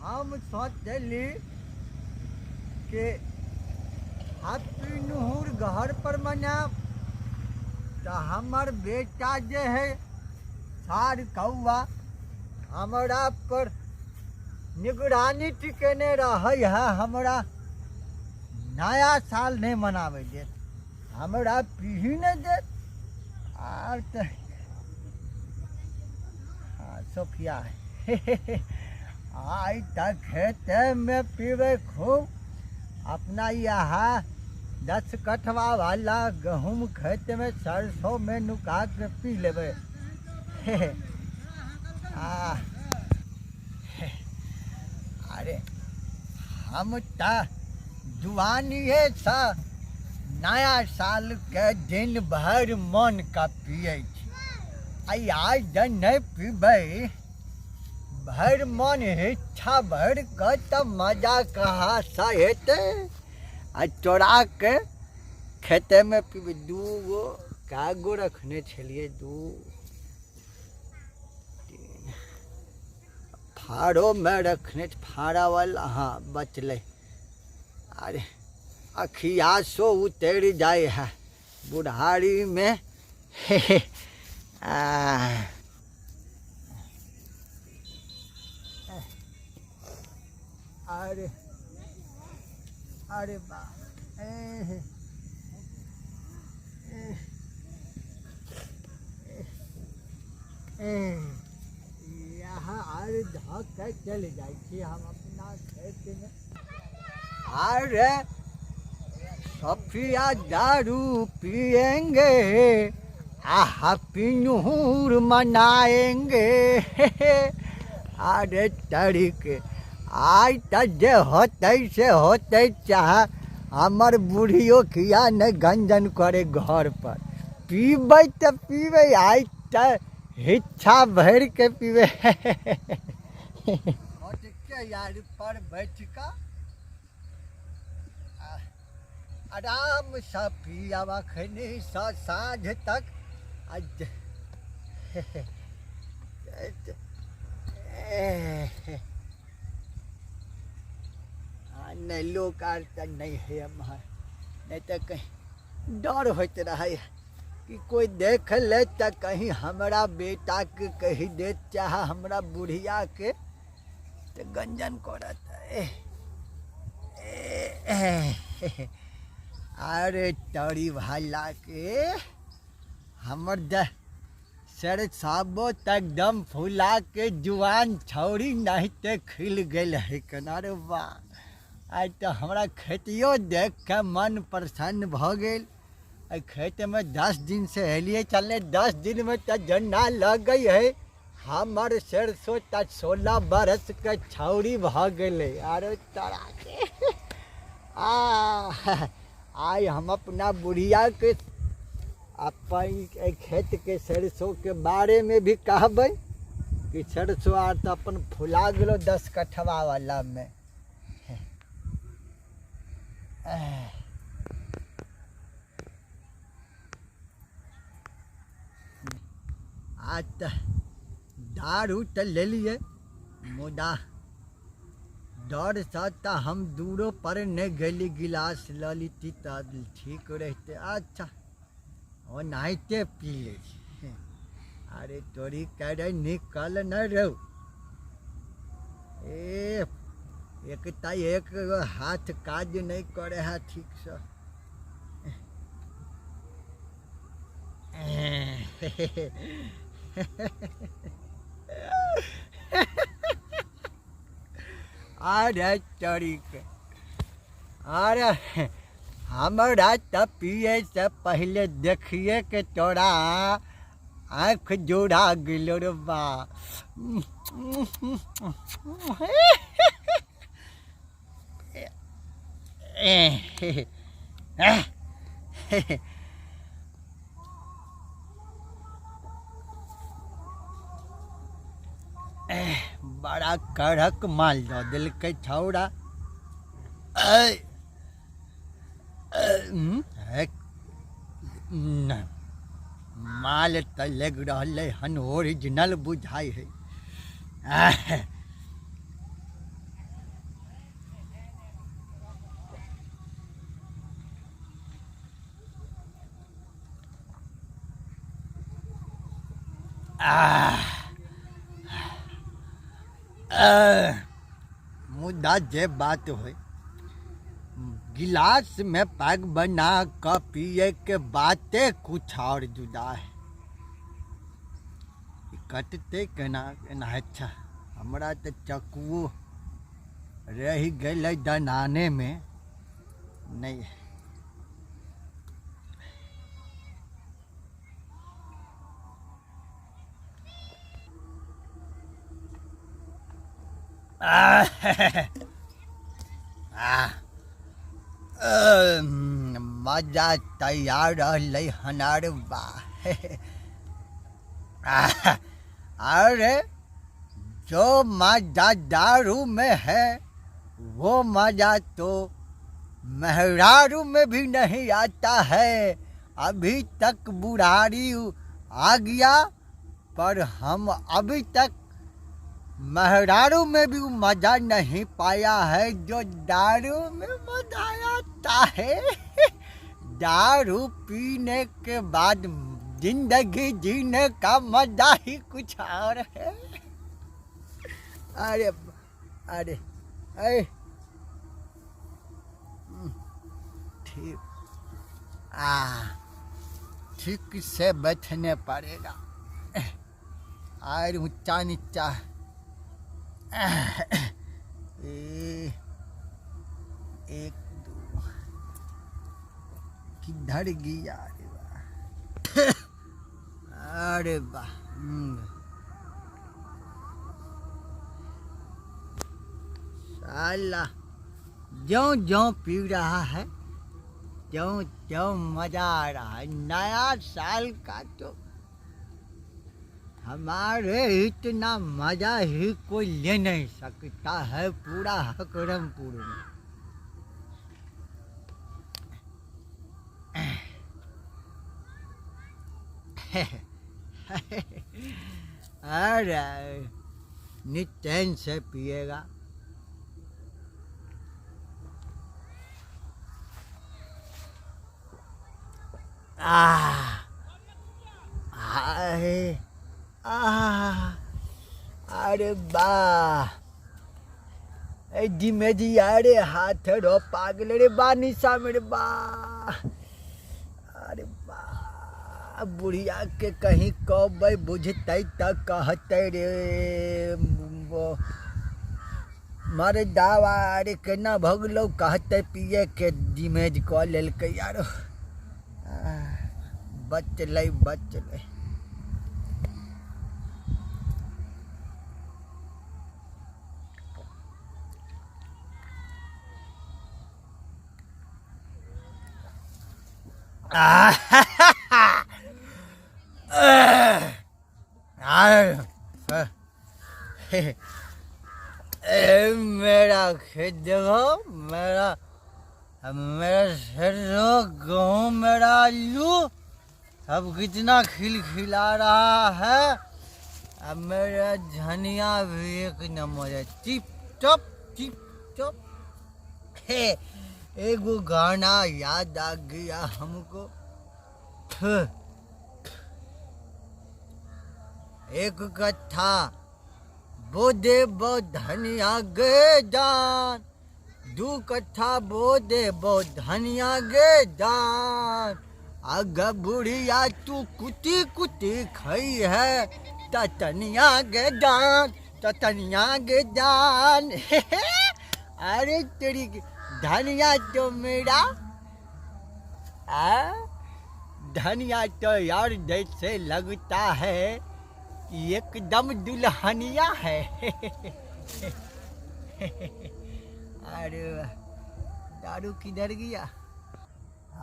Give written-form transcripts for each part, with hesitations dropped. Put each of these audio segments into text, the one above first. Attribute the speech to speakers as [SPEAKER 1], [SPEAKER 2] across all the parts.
[SPEAKER 1] हम सोचली कि हैप्पी न्यू घर पर मनाब तो हमार बेटा जे है सार कौआ हमरा पर निगरानी टिकेने रहे है। हमरा नया साल नहीं मनावे दे, हमरा पीही नहीं दे। आर तो सोफिया आई तक खेते में पीवे खूब। अपना यहाँ 10 कठवा वाला गहूम खेत में सरसों में नुका के पी लेवे। अरे हम ता जुआनिए सा नया साल के दिन भर मन का पिए छी। आज नहीं पीबे भर मन इच्छा भर के तो मजा कहाँ सा हेते। चोरा के खेते में पीबे। 2 गो का गो रखने छलिए 2 3 फाड़ो में रखने फाड़ा वाला हाँ बचले। अरे अखिया सो उतर जाए है बुढ़ारी में। अरे अरे बा यहाँ अरे धक चले जाए हम अपना खेत में। अरे सफिया दारू पिएंगे हैप्पी न्यू मनाएंगे। अरे तरीके आज तक जे होते से होते चाह हमार बुढ़ियो किया न गंजन करे घर पर। पीबे तो पीबे आज तक इच्छा भर के पीबे। यार पर बैठ का आराम से पियावा खनी साँझ तक। नहीं लोग नहीं है हमार, नहीं तो कहीं डर होते रहे कि कोई देख ले तो कहीं हमारा बेटा के कही दे चाह हमारा बुढ़िया के तो गंजन करत है। अरे तड़ी भाला के हमर सर साबो तक एकदम फुला के जुआन छौरी नहीं ते खिल गए है। किनारे वाह आज तो हमारा खेतियों देख के मन प्रसन्न भ गेल। खेत में 10 दिन से हेलिए चलने 10 दिन में तो झंडा लग गई है। हमार सरसों तक 16 बरस के छौरी भ गए। अरे तोरा के आज हम अपना बुढ़िया के अपन खेत के सरसों के बारे में भी कहबे कि सरसों आर तो अपन फुला गलो 10 कठवा वाला में। आज तो दारू तो ले लिए मुदा डर सकता हम दूरों पर नहीं गली गिलास लली तो ठीक रहते। अच्छा वो नहाते पी ले। अरे तोरी कह रहे निकल न रहो। एक हाथ काज नहीं करे है ठीक से। अरे तरीके अरे हमारा तो पिए से पहले देखिए कि तोरा आँख जोड़ा गिलो रे बा। बड़ा कड़क माल दो दिल के छौड़ा। माल तो लग रहा हन ओरिजिनल बुझाई है। मुद्दा जे बात हो, गिलास में पैक बना कर पिए के बातें कुछ और जुदा है। कटते केना केना। अच्छा हमरा तो चक्कू रह गए दनाने में नहीं। मजा तैयार रही हनार बा। अरे जो मजा दारू में है वो मजा तो मेहरारू में भी नहीं आता है। अभी तक बुढ़ारी आ गया पर हम अभी तक मेहरारू में भी मजा नहीं पाया है जो दारू में मजा आता है। दारू पीने के बाद जिंदगी जीने का मजा ही कुछ और है। अरे अरे अरे ठीक ठीक से बैठने पड़ेगा। और ऊंचा नीचा एक दो किधर गया। अरे वाह साला ज्यों ज्यों पी रहा है त्यों त्यों मजा आ रहा है। नया साल का तो हमारे इतना मजा ही कोई ले नहीं सकता है पूरा हकरमपुर में। अरे निचैन से पिएगा। अरे वाह धीमे जी अरे हाथ रो पागल रे बा निशा मेरे बा। अरे वाह बुढ़िया के कहीं कब बुझते तक कहते रे वो मारे दावा अरे केना भगलो कहते पिए के डिमेज कऽ लेलकै यारो। बचलै बचलै। मेरा खेत देखो मेरा मेरा सरसों गेहूँ मेरा आलू सब कितना खिलखिला रहा है। अब मेरा धनिया भी एक नंबर है टिप टॉप। एक गाना याद आ गया हमको। एक कथा बोदे बो धनिया गे जान। दू कथा बोदे बो धनिया गे जान। अग बुढ़िया तू कुटी कुटी खाई है तनिया गे जान तनिया गे जान। अरे तेरी धनिया तो मेरा धनिया तो यार जैसे लगता है एकदम दुल्हनिया है। अरे दारू किधर गया।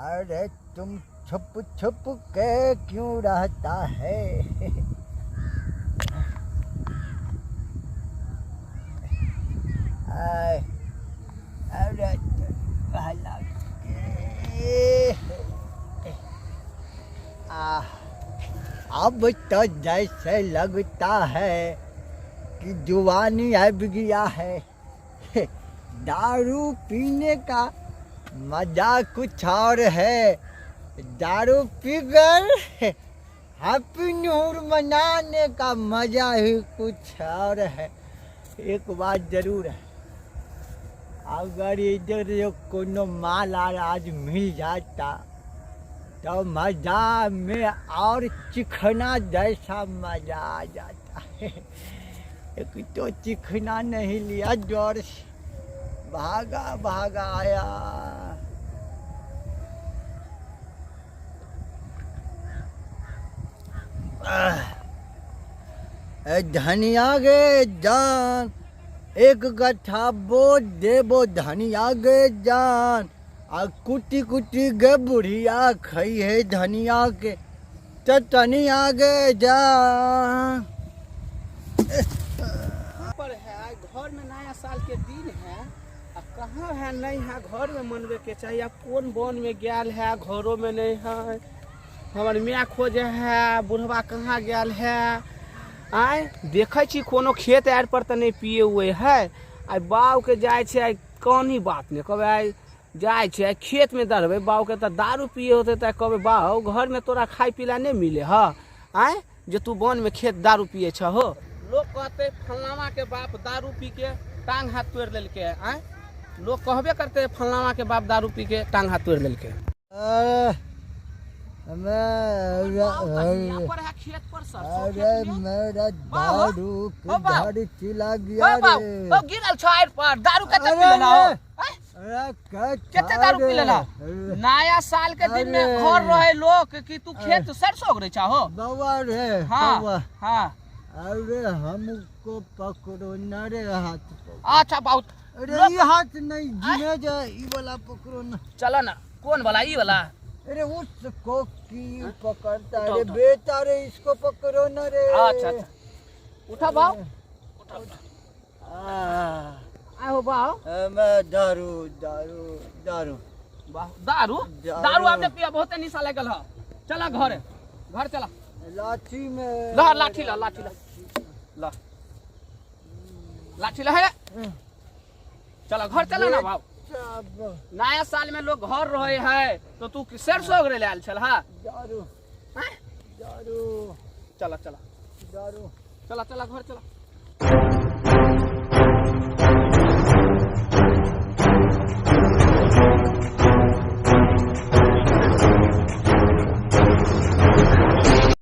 [SPEAKER 1] अरे तुम छुप छुप के क्यों रहता है। अरे अब तो जैसे लगता है कि जुवानी अब गया है। दारू पीने का मजा कुछ और है। दारू पी कर हैप्पी न्यू ईयर मनाने का मजा ही कुछ और है। एक बात जरूर है, अगर इधर कोनो माल आज मिल जाता तो मजा में और चिकना जैसा मजा आ जाता है। एक तो चिकना नहीं लिया, जोर से भागा भागा आया। धनिया गे जान, एक गठा बो देबो धनिया गे जान, आ कुटी कुटी गे बुढ़िया खई है धनिया के चटनिया गे जान।
[SPEAKER 2] पर है घर में नया साल के दिन है, अब कहाँ है नहीं है, घर में मनबे के चाहिए। अब कौन वन में गया है, घरों में नहीं है। हमारे मियाँ खोजे है, बुढ़वा कहाँ गया है। आय देखे छी कोनो खेत आर पर तो नहीं पिए हुए है। आई बाव के जाए छे, आई कौनी बात नहीं कब आई जाए छे, खेत में दरबे बाव के तो दारू पिए होते तो कब बाव घर में तोरा खाई पीला नहीं मिले है। आय जो तू वन में खेत दारू पिए छ हो। लोग कहते फलाना के बाप दारू पी के टांग हाथ तोड़ लेके। आय लोग कहबे करते फलाना के बाप दारू पी के टांग हाथ तोड़ लेके।
[SPEAKER 1] अरे मेरा दारू के झाड़ी चिला गया रे।
[SPEAKER 2] ओ गिरल छाड़ पर दारू कते पी लेना हो। केते दारू पी लेना। नया साल के दिन में घर रहे लोग कि तू खेत सरसों उगरे चाहो।
[SPEAKER 1] बउआ रे
[SPEAKER 2] हां हां।
[SPEAKER 1] अरे हमको पकड़ो ना रे हाथ पकड़ो।
[SPEAKER 2] अच्छा बहुत।
[SPEAKER 1] अरे ये हाथ नहीं जिने जा, ई वाला पकड़ो ना।
[SPEAKER 2] चलो ना। कौन वाला ई वाला?
[SPEAKER 1] अरे उसको की पकड़ता रे बेटा रे, इसको पकड़ो ना रे।
[SPEAKER 2] अच्छा अच्छा उठा भाव उठा। आओ भाव।
[SPEAKER 1] मैं दारू दारू दारू
[SPEAKER 2] दारू दारू आपने पिया, बहुत निशा लगल है। चला घर घर चला।
[SPEAKER 1] लाठी में
[SPEAKER 2] ला लाठी ला लाठी ला ला लाठी ला है। चला घर चला ना भाव। नया साल में लोग घर रहे है तो तू सरसों उगरे ले आल छल। हाँ
[SPEAKER 1] दारू दारू
[SPEAKER 2] चला चला
[SPEAKER 1] दारू
[SPEAKER 2] चला चला घर चला।